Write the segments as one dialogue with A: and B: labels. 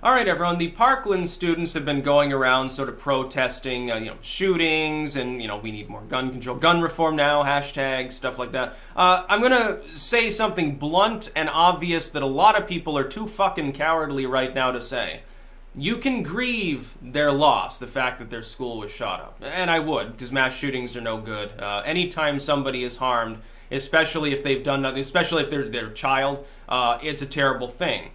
A: All right, everyone, the Parkland students have been going around sort of protesting, shootings and, we need more gun control, gun reform now, hashtag, stuff like that. I'm going to say something blunt and obvious that a lot of people are too fucking cowardly right now to say. You can grieve their loss, the fact that their school was shot up. And I would, because mass shootings are no good. Anytime somebody is harmed, especially if they've done nothing, especially if they're their child, it's a terrible thing.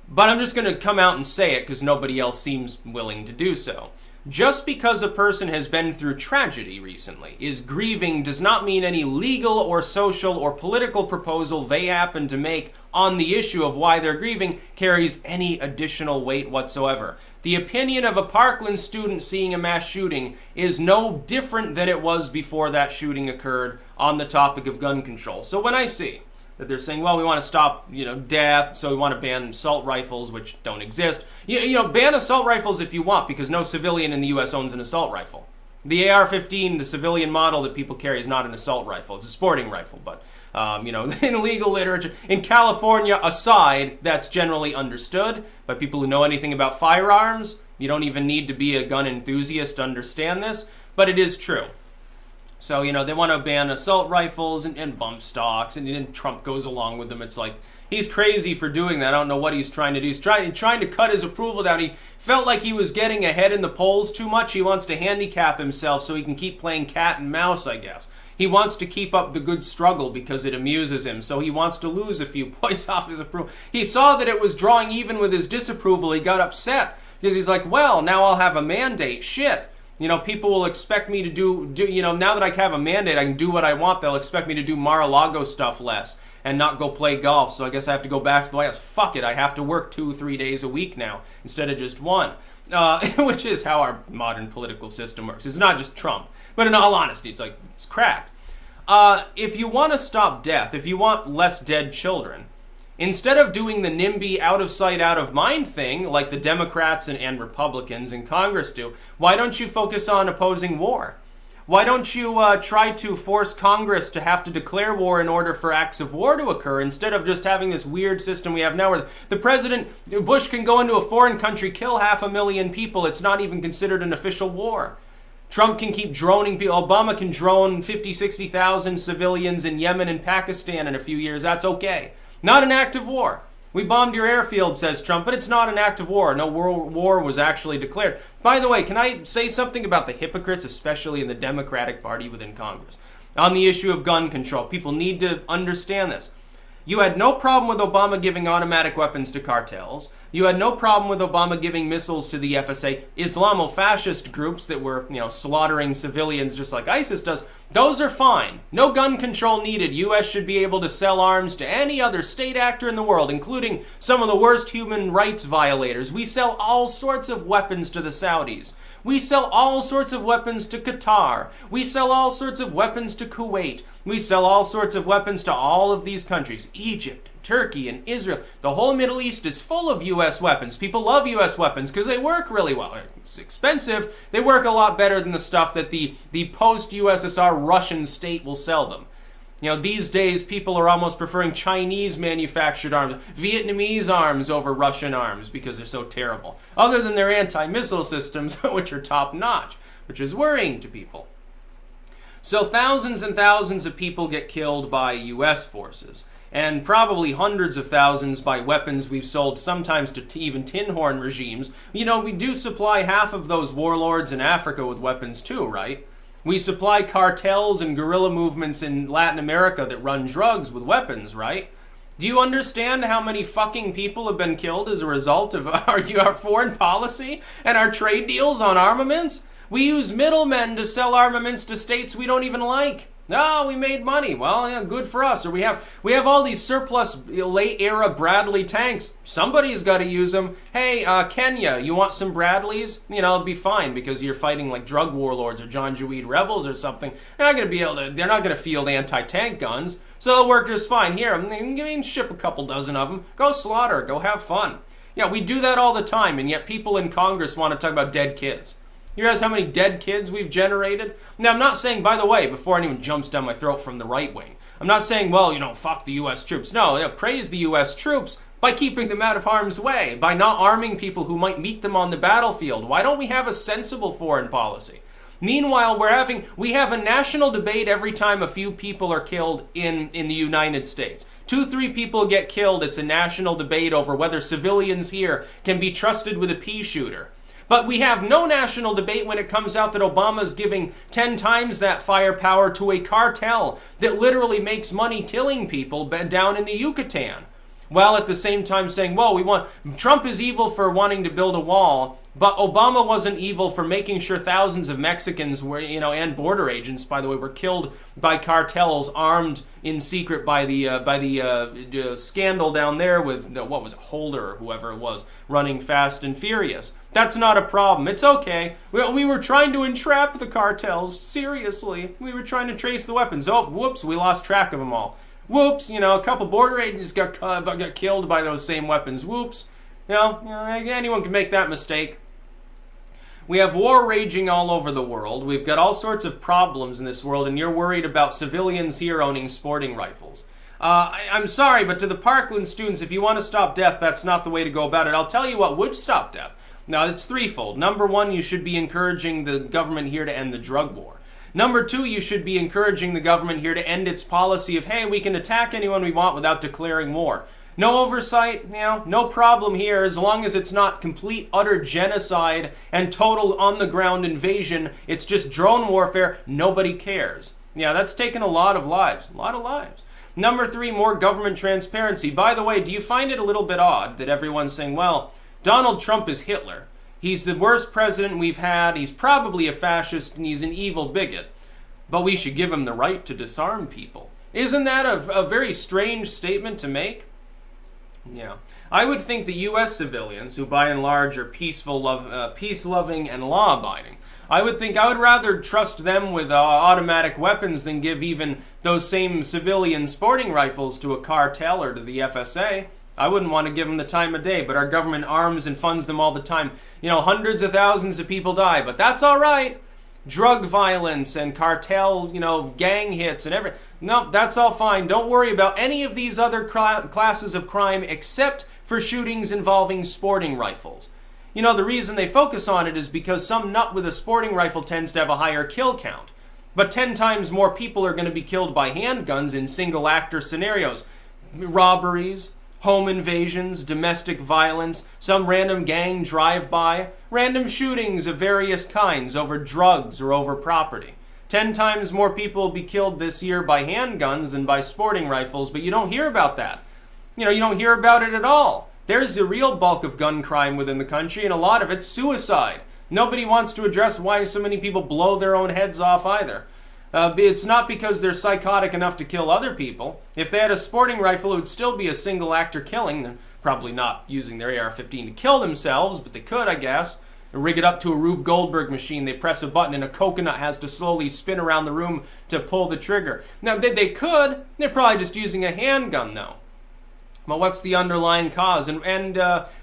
A: But I'm just going to come out and say it because nobody else seems willing to do so. Just because a person has been through tragedy recently, is grieving, does not mean any legal or social or political proposal they happen to make on the issue of why they're grieving carries any additional weight whatsoever. The opinion of a Parkland student seeing a mass shooting is no different than it was before that shooting occurred on the topic of gun control. So when I see that they're saying, well, we want to stop, death, so we want to ban assault rifles, which don't exist. Ban assault rifles if you want, because no civilian in the U.S. owns an assault rifle. The AR-15, the civilian model that people carry, is not an assault rifle. It's a sporting rifle, but, in legal literature, in California aside, that's generally understood by people who know anything about firearms. You don't even need to be a gun enthusiast to understand this, but it is true. So, they want to ban assault rifles and bump stocks, and then Trump goes along with them. It's like, he's crazy for doing that. I don't know what he's trying to do. He's trying to cut his approval down. He felt like he was getting ahead in the polls too much. He wants to handicap himself so he can keep playing cat and mouse, I guess. He wants to keep up the good struggle because it amuses him, so he wants to lose a few points off his approval. He saw that it was drawing even with his disapproval. He got upset because he's like, well, now I'll have a mandate. Shit. People will expect me to do, now that I have a mandate, I can do what I want. They'll expect me to do Mar-a-Lago stuff less and not go play golf. So I guess I have to go back to the White House. Fuck it. I have to work 2-3 days a week now instead of just one, which is how our modern political system works. It's not just Trump, but in all honesty, it's cracked. If you want to stop death, if you want less dead children, instead of doing the NIMBY out of sight, out of mind thing like the Democrats and Republicans in Congress do, why don't you focus on opposing war? Why don't you try to force Congress to have to declare war in order for acts of war to occur instead of just having this weird system we have now where the president, Bush, can go into a foreign country, kill 500,000 people. It's not even considered an official war. Trump can keep droning people. Obama can drone 50, 60,000 civilians in Yemen and Pakistan in a few years. That's okay. Not an act of war. We bombed your airfield, says Trump, but it's not an act of war. No world war was actually declared. By the way, can I say something about the hypocrites, especially in the Democratic Party within Congress, on the issue of gun control? People need to understand this. You had no problem with Obama giving automatic weapons to cartels. You had no problem with Obama giving missiles to the FSA. Islamo-fascist groups that were, slaughtering civilians just like ISIS does. Those are fine. No gun control needed. U.S. should be able to sell arms to any other state actor in the world, including some of the worst human rights violators. We sell all sorts of weapons to the Saudis. We sell all sorts of weapons to Qatar. We sell all sorts of weapons to Kuwait. We sell all sorts of weapons to all of these countries. Egypt, Turkey, and Israel. The whole Middle East is full of U.S. weapons. People love U.S. weapons because they work really well. It's expensive. They work a lot better than the stuff that the post-USSR Russian state will sell them. These days, people are almost preferring Chinese-manufactured arms, Vietnamese arms over Russian arms because they're so terrible. Other than their anti-missile systems, which are top-notch, which is worrying to people. So thousands and thousands of people get killed by U.S. forces, and probably hundreds of thousands by weapons we've sold sometimes to even tin horn regimes. We do supply half of those warlords in Africa with weapons too, right? We supply cartels and guerrilla movements in Latin America that run drugs with weapons, right? Do you understand how many fucking people have been killed as a result of our foreign policy and our trade deals on armaments? We use middlemen to sell armaments to states we don't even like. Oh, we made money. Well, yeah, good for us. Or we have all these surplus late-era Bradley tanks. Somebody's got to use them. Hey, Kenya, you want some Bradleys? It'll be fine because you're fighting like drug warlords or Janjaweed rebels or something. They're not going to field anti-tank guns, so it'll work just fine. Here, ship a couple dozen of them. Go slaughter. Go have fun. Yeah, we do that all the time, and yet people in Congress want to talk about dead kids. You realize how many dead kids we've generated? Now, I'm not saying, by the way, before anyone jumps down my throat from the right wing, I'm not saying, well, fuck the U.S. troops. No, praise the U.S. troops, By keeping them out of harm's way, by not arming people who might meet them on the battlefield. Why don't we have a sensible foreign policy? Meanwhile, we have a national debate every time a few people are killed in the United States. 2-3 people get killed, it's a national debate over whether civilians here can be trusted with a pea shooter. But we have no national debate when it comes out that Obama's giving 10 times that firepower to a cartel that literally makes money killing people down in the Yucatan. While at the same time saying, well, Trump is evil for wanting to build a wall, but Obama wasn't evil for making sure thousands of Mexicans were, and border agents, by the way, were killed by cartels armed in secret by the scandal down there with, what was it, Holder or whoever it was, running fast and furious. That's not a problem. It's okay. We were trying to entrap the cartels. Seriously. We were trying to trace the weapons. Oh, whoops, we lost track of them all. Whoops, a couple border agents got killed by those same weapons. Whoops. Anyone can make that mistake. We have war raging all over the world. We've got all sorts of problems in this world, and you're worried about civilians here owning sporting rifles. I'm sorry, but to the Parkland students, if you want to stop death, that's not the way to go about it. I'll tell you what would stop death. Now, it's threefold. Number one, you should be encouraging the government here to end the drug war. Number two, you should be encouraging the government here to end its policy of, hey, we can attack anyone we want without declaring war. No oversight, no problem here, as long as it's not complete, utter genocide and total on-the-ground invasion. It's just drone warfare. Nobody cares. Yeah, that's taken a lot of lives. Number three, more government transparency. By the way, do you find it a little bit odd that everyone's saying, well, Donald Trump is Hitler. He's the worst president we've had. He's probably a fascist and he's an evil bigot. But we should give him the right to disarm people. Isn't that a very strange statement to make? Yeah. I would think the U.S. civilians, who by and large are peace-loving and law-abiding, I would rather trust them with automatic weapons than give even those same civilian sporting rifles to a cartel or to the FSA. I wouldn't want to give them the time of day, but our government arms and funds them all the time. Hundreds of thousands of people die, but that's all right. Drug violence and cartel, gang hits and everything. No, that's all fine. Don't worry about any of these other classes of crime except for shootings involving sporting rifles. The reason they focus on it is because some nut with a sporting rifle tends to have a higher kill count. But 10 times more people are going to be killed by handguns in single-actor scenarios. Robberies, home invasions, domestic violence, some random gang drive-by, random shootings of various kinds over drugs or over property. 10 times more people will be killed this year by handguns than by sporting rifles, but you don't hear about that. You don't hear about it at all. There's the real bulk of gun crime within the country, and a lot of it's suicide. Nobody wants to address why so many people blow their own heads off either. It's not because they're psychotic enough to kill other people. If they had a sporting rifle, it would still be a single-actor killing. They're probably not using their AR-15 to kill themselves, but they could, I guess. Rig it up to a Rube Goldberg machine. They press a button and a coconut has to slowly spin around the room to pull the trigger. Now, they could. They're probably just using a handgun, though. But what's the underlying cause? And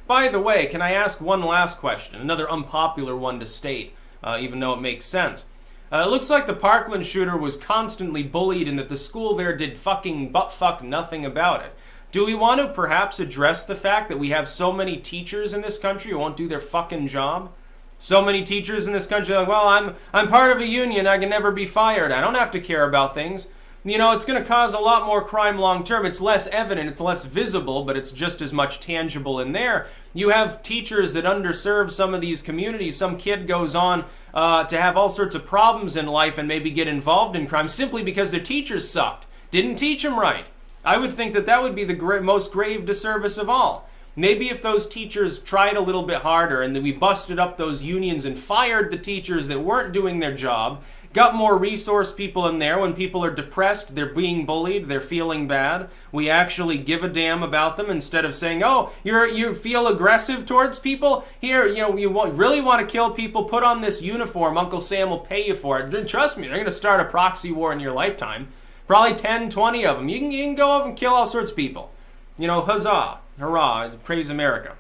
A: by the way, can I ask one last question? Another unpopular one to state, even though it makes sense. It looks like the Parkland shooter was constantly bullied and that the school there did fucking butt-fuck nothing about it. Do we want to perhaps address the fact that we have so many teachers in this country who won't do their fucking job? So many teachers in this country are like, well, I'm part of a union, I can never be fired, I don't have to care about things. It's going to cause a lot more crime long term. It's less evident, it's less visible, but it's just as much tangible in there. You have teachers that underserve some of these communities. Some kid goes on to have all sorts of problems in life and maybe get involved in crime simply because their teachers sucked. Didn't teach them right. I would think that would be the most grave disservice of all. Maybe if those teachers tried a little bit harder and then we busted up those unions and fired the teachers that weren't doing their job, got more resource people in there. When people are depressed, they're being bullied, they're feeling bad, we actually give a damn about them instead of saying, oh, you feel aggressive towards people? Here, really want to kill people, put on this uniform, Uncle Sam will pay you for it. Trust me, they're going to start a proxy war in your lifetime. Probably 10, 20 of them. You can go off and kill all sorts of people. Huzzah, hurrah, praise America.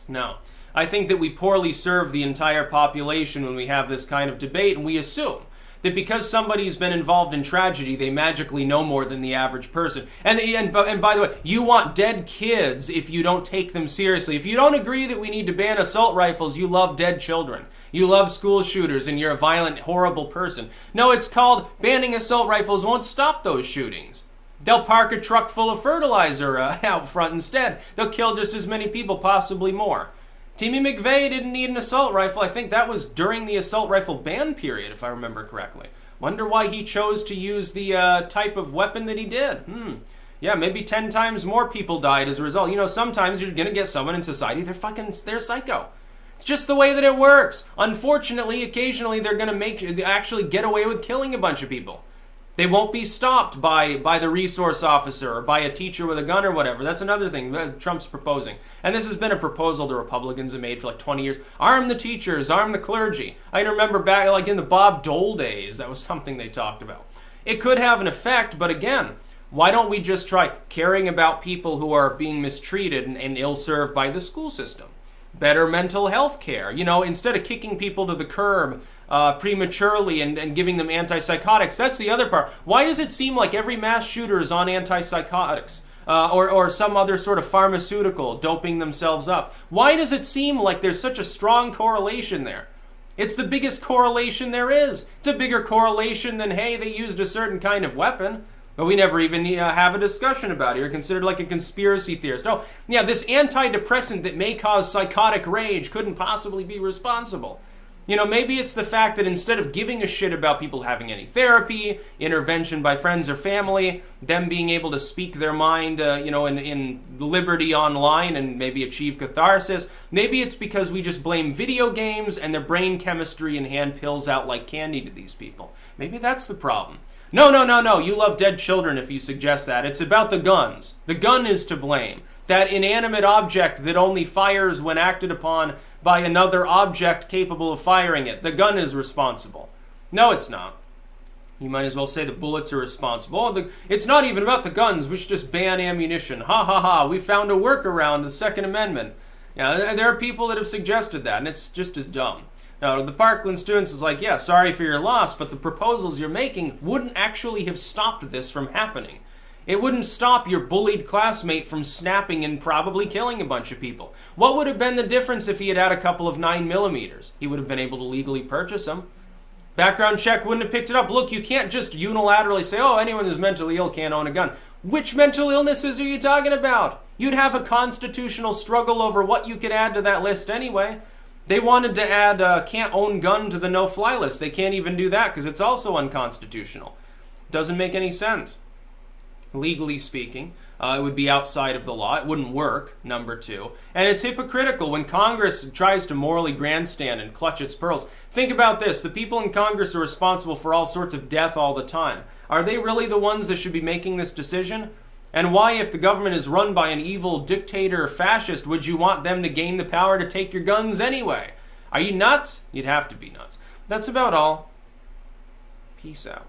A: No. I think that we poorly serve the entire population when we have this kind of debate, and we assume that because somebody's been involved in tragedy, they magically know more than the average person. And by the way, you want dead kids if you don't take them seriously. If you don't agree that we need to ban assault rifles, you love dead children. You love school shooters and you're a violent, horrible person. No, it's called banning assault rifles won't stop those shootings. They'll park a truck full of fertilizer out front instead. They'll kill just as many people, possibly more. Timmy McVeigh didn't need an assault rifle. I think that was during the assault rifle ban period, if I remember correctly. Wonder why he chose to use the type of weapon that he did. Yeah, maybe 10 times more people died as a result. You know, sometimes you're going to get someone in society, they're psycho. It's just the way that it works. Unfortunately, occasionally they're going to actually get away with killing a bunch of people. They won't be stopped by the resource officer or by a teacher with a gun or whatever. That's another thing Trump's proposing. And this has been a proposal the Republicans have made for like 20 years. Arm the teachers, arm the clergy. I remember back like in the Bob Dole days, that was something they talked about. It could have an effect, but again, why don't we just try caring about people who are being mistreated and ill-served by the school system? Better mental health care. You know, instead of kicking people to the curb prematurely and giving them antipsychotics. That's the other part. Why does it seem like every mass shooter is on antipsychotics or some other sort of pharmaceutical doping themselves up? Why does it seem like there's such a strong correlation there? It's the biggest correlation there is. It's a bigger correlation than, hey, they used a certain kind of weapon. But we never even have a discussion about it. You're considered like a conspiracy theorist. Oh, yeah, this antidepressant that may cause psychotic rage couldn't possibly be responsible. You know, maybe it's the fact that instead of giving a shit about people having any therapy, intervention by friends or family, them being able to speak their mind, you know, in liberty online and maybe achieve catharsis, maybe it's because we just blame video games and their brain chemistry and hand pills out like candy to these people. Maybe that's the problem. No, you love dead children if you suggest that. It's about the guns. The gun is to blame. That inanimate object that only fires when acted upon by another object capable of firing it. The gun is responsible. No, it's not. You might as well say the bullets are responsible. Oh, it's not even about the guns. We should just ban ammunition. Ha ha ha. We found a workaround, the Second Amendment. Yeah, there are people that have suggested that, and it's just as dumb. Now, the Parkland students is like, yeah, sorry for your loss, but the proposals you're making wouldn't actually have stopped this from happening. It wouldn't stop your bullied classmate from snapping and probably killing a bunch of people. What would have been the difference if he had had a couple of 9mm? He would have been able to legally purchase them. Background check wouldn't have picked it up. Look, you can't just unilaterally say, oh, anyone who's mentally ill can't own a gun. Which mental illnesses are you talking about? You'd have a constitutional struggle over what you could add to that list anyway. They wanted to add can't own gun to the no-fly list. They can't even do that because it's also unconstitutional. Doesn't make any sense. Legally speaking, it would be outside of the law. It wouldn't work, number two. And it's hypocritical when Congress tries to morally grandstand and clutch its pearls. Think about this. The people in Congress are responsible for all sorts of death all the time. Are they really the ones that should be making this decision? And why, if the government is run by an evil dictator or fascist, would you want them to gain the power to take your guns anyway? Are you nuts? You'd have to be nuts. That's about all. Peace out.